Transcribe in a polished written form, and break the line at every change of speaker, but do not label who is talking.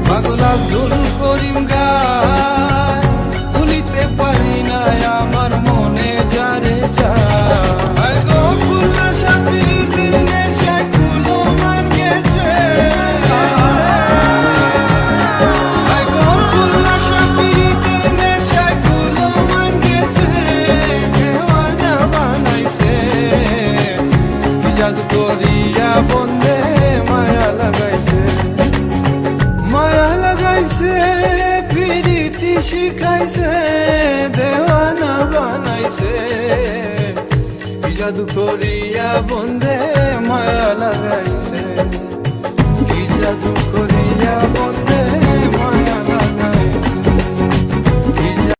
পাগল আব্দুল করিম গায়, ভুলিতে পারি না আমার মনে যারে চায় গো। খুলনা সাপিরিতির নেশায় কুলো মান গেছে, গো খুলনা সাপিরিতির নেশায় কুলো মান গেছে। দেওয়ানা বানাইছে জাদু করিয়া বন্দে মায়া লাগাইছে, মায়া লাগাইছে প্রীতি শিখাইছে। দেওয়ানা বানাইছে জাদু করিয়া বন্দে মায়া লাগাইছে, কি জাদু